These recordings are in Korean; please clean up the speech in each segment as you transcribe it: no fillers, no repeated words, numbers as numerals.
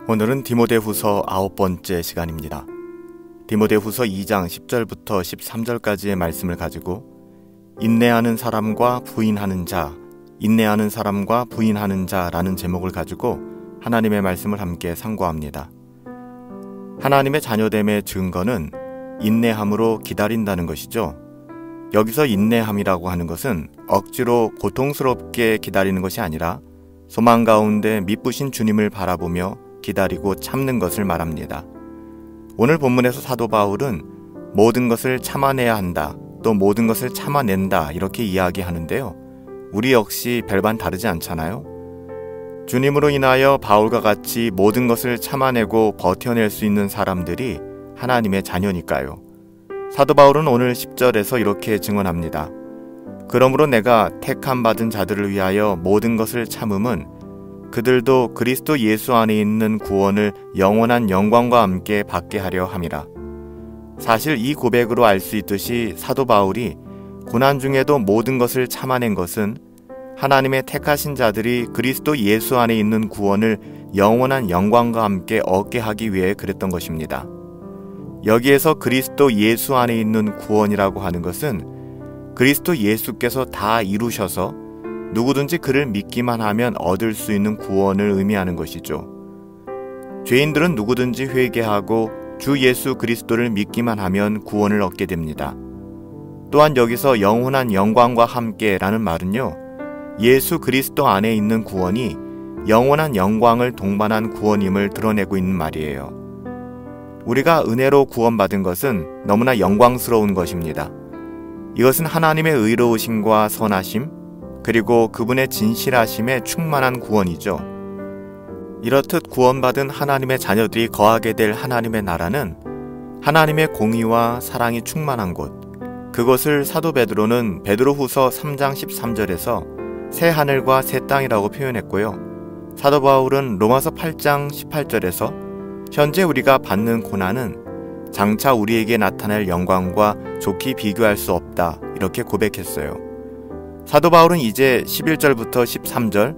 오늘은 디모데후서 9번째 시간입니다. 디모데후서 2장 10절부터 13절까지의 말씀을 가지고 인내하는 사람과 부인하는 자, 인내하는 사람과 부인하는 자라는 제목을 가지고 하나님의 말씀을 함께 상고합니다. 하나님의 자녀됨의 증거는 인내함으로 기다린다는 것이죠. 여기서 인내함이라고 하는 것은 억지로 고통스럽게 기다리는 것이 아니라 소망 가운데 미쁘신 주님을 바라보며 기다리고 참는 것을 말합니다. 오늘 본문에서 사도 바울은 모든 것을 참아내야 한다, 또 모든 것을 참아낸다 이렇게 이야기하는데요. 우리 역시 별반 다르지 않잖아요. 주님으로 인하여 바울과 같이 모든 것을 참아내고 버텨낼 수 있는 사람들이 하나님의 자녀니까요. 사도 바울은 오늘 10절에서 이렇게 증언합니다. 그러므로 내가 택함 받은 자들을 위하여 모든 것을 참음은 그들도 그리스도 예수 안에 있는 구원을 영원한 영광과 함께 받게 하려 함이라. 사실 이 고백으로 알 수 있듯이 사도 바울이 고난 중에도 모든 것을 참아낸 것은 하나님의 택하신 자들이 그리스도 예수 안에 있는 구원을 영원한 영광과 함께 얻게 하기 위해 그랬던 것입니다. 여기에서 그리스도 예수 안에 있는 구원이라고 하는 것은 그리스도 예수께서 다 이루셔서 누구든지 그를 믿기만 하면 얻을 수 있는 구원을 의미하는 것이죠. 죄인들은 누구든지 회개하고 주 예수 그리스도를 믿기만 하면 구원을 얻게 됩니다. 또한 여기서 영원한 영광과 함께라는 말은요, 예수 그리스도 안에 있는 구원이 영원한 영광을 동반한 구원임을 드러내고 있는 말이에요. 우리가 은혜로 구원받은 것은 너무나 영광스러운 것입니다. 이것은 하나님의 의로우심과 선하심, 그리고 그분의 진실하심에 충만한 구원이죠. 이렇듯 구원받은 하나님의 자녀들이 거하게 될 하나님의 나라는 하나님의 공의와 사랑이 충만한 곳, 그것을 사도 베드로는 베드로후서 3장 13절에서 새 하늘과 새 땅이라고 표현했고요. 사도 바울은 로마서 8장 18절에서 현재 우리가 받는 고난은 장차 우리에게 나타날 영광과 좋게 비교할 수 없다 이렇게 고백했어요. 사도 바울은 이제 11절부터 13절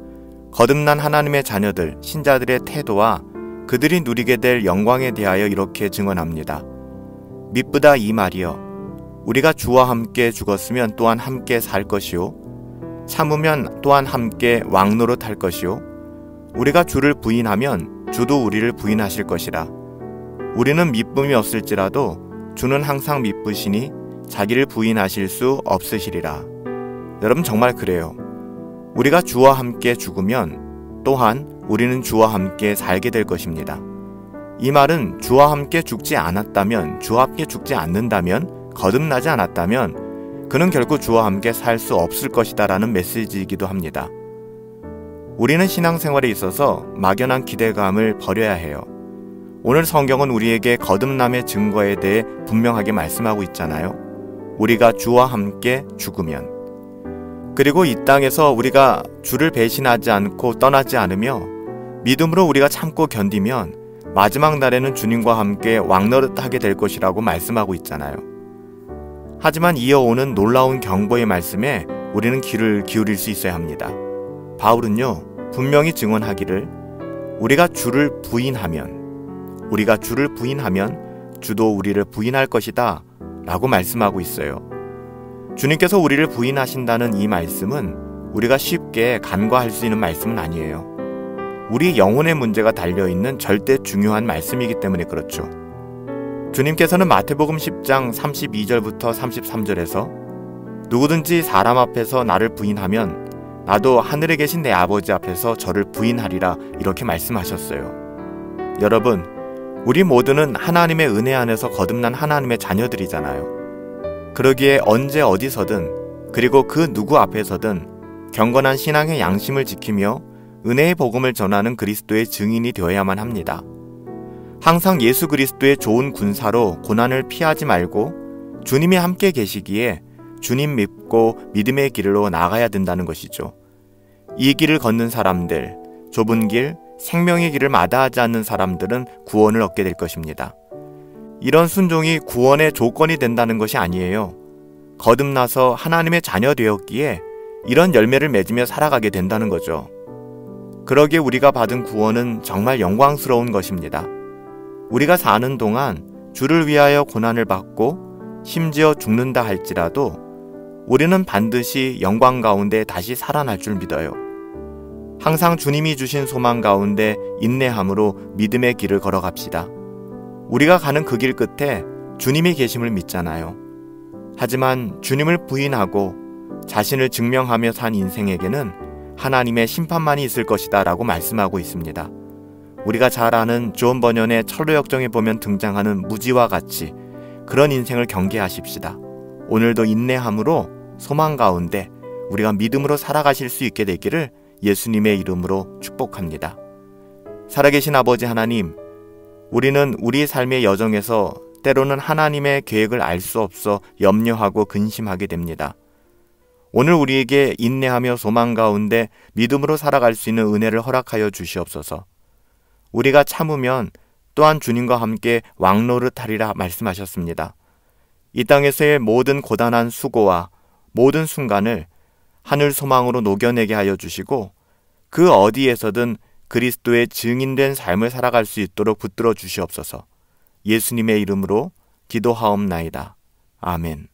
거듭난 하나님의 자녀들, 신자들의 태도와 그들이 누리게 될 영광에 대하여 이렇게 증언합니다. 미쁘다 이 말이여 우리가 주와 함께 죽었으면 또한 함께 살 것이요 참으면 또한 함께 왕노릇할 것이요 우리가 주를 부인하면 주도 우리를 부인하실 것이라. 우리는 미쁨이 없을지라도 주는 항상 미쁘시니 자기를 부인하실 수 없으시리라. 여러분 정말 그래요. 우리가 주와 함께 죽으면 또한 우리는 주와 함께 살게 될 것입니다. 이 말은 주와 함께 죽지 않았다면, 주와 함께 죽지 않는다면, 거듭나지 않았다면 그는 결코 주와 함께 살 수 없을 것이다 라는 메시지이기도 합니다. 우리는 신앙생활에 있어서 막연한 기대감을 버려야 해요. 오늘 성경은 우리에게 거듭남의 증거에 대해 분명하게 말씀하고 있잖아요. 우리가 주와 함께 죽으면, 그리고 이 땅에서 우리가 주를 배신하지 않고 떠나지 않으며 믿음으로 우리가 참고 견디면 마지막 날에는 주님과 함께 왕노릇하게 될 것이라고 말씀하고 있잖아요. 하지만 이어오는 놀라운 경고의 말씀에 우리는 귀를 기울일 수 있어야 합니다. 바울은요, 분명히 증언하기를 우리가 주를 부인하면 주도 우리를 부인할 것이다 라고 말씀하고 있어요. 주님께서 우리를 부인하신다는 이 말씀은 우리가 쉽게 간과할 수 있는 말씀은 아니에요. 우리 영혼의 문제가 달려있는 절대 중요한 말씀이기 때문에 그렇죠. 주님께서는 마태복음 10장 32절부터 33절에서 누구든지 사람 앞에서 나를 부인하면 나도 하늘에 계신 내 아버지 앞에서 저를 부인하리라 이렇게 말씀하셨어요. 여러분, 우리 모두는 하나님의 은혜 안에서 거듭난 하나님의 자녀들이잖아요. 그러기에 언제 어디서든 그리고 그 누구 앞에서든 경건한 신앙의 양심을 지키며 은혜의 복음을 전하는 그리스도의 증인이 되어야만 합니다. 항상 예수 그리스도의 좋은 군사로 고난을 피하지 말고 주님이 함께 계시기에 주님 믿고 믿음의 길로 나가야 된다는 것이죠. 이 길을 걷는 사람들, 좁은 길, 생명의 길을 마다하지 않는 사람들은 구원을 얻게 될 것입니다. 이런 순종이 구원의 조건이 된다는 것이 아니에요. 거듭나서 하나님의 자녀 되었기에 이런 열매를 맺으며 살아가게 된다는 거죠. 그러기에 우리가 받은 구원은 정말 영광스러운 것입니다. 우리가 사는 동안 주를 위하여 고난을 받고 심지어 죽는다 할지라도 우리는 반드시 영광 가운데 다시 살아날 줄 믿어요. 항상 주님이 주신 소망 가운데 인내함으로 믿음의 길을 걸어갑시다. 우리가 가는 그 길 끝에 주님이 계심을 믿잖아요. 하지만 주님을 부인하고 자신을 증명하며 산 인생에게는 하나님의 심판만이 있을 것이다 라고 말씀하고 있습니다. 우리가 잘 아는 존 버년의 철로역정에 보면 등장하는 무지와 같이 그런 인생을 경계하십시다. 오늘도 인내함으로 소망 가운데 우리가 믿음으로 살아가실 수 있게 되기를 예수님의 이름으로 축복합니다. 살아계신 아버지 하나님, 우리는 우리 삶의 여정에서 때로는 하나님의 계획을 알 수 없어 염려하고 근심하게 됩니다. 오늘 우리에게 인내하며 소망 가운데 믿음으로 살아갈 수 있는 은혜를 허락하여 주시옵소서. 우리가 참으면 또한 주님과 함께 왕노릇하리라 말씀하셨습니다. 이 땅에서의 모든 고단한 수고와 모든 순간을 하늘 소망으로 녹여내게 하여 주시고 그 어디에서든 그리스도의 증인된 삶을 살아갈 수 있도록 붙들어 주시옵소서. 예수님의 이름으로 기도하옵나이다. 아멘.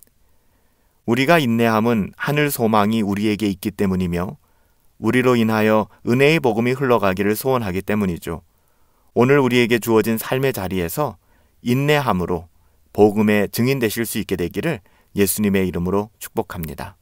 우리가 인내함은 하늘 소망이 우리에게 있기 때문이며 우리로 인하여 은혜의 복음이 흘러가기를 소원하기 때문이죠. 오늘 우리에게 주어진 삶의 자리에서 인내함으로 복음의 증인 되실 수 있게 되기를 예수님의 이름으로 축복합니다.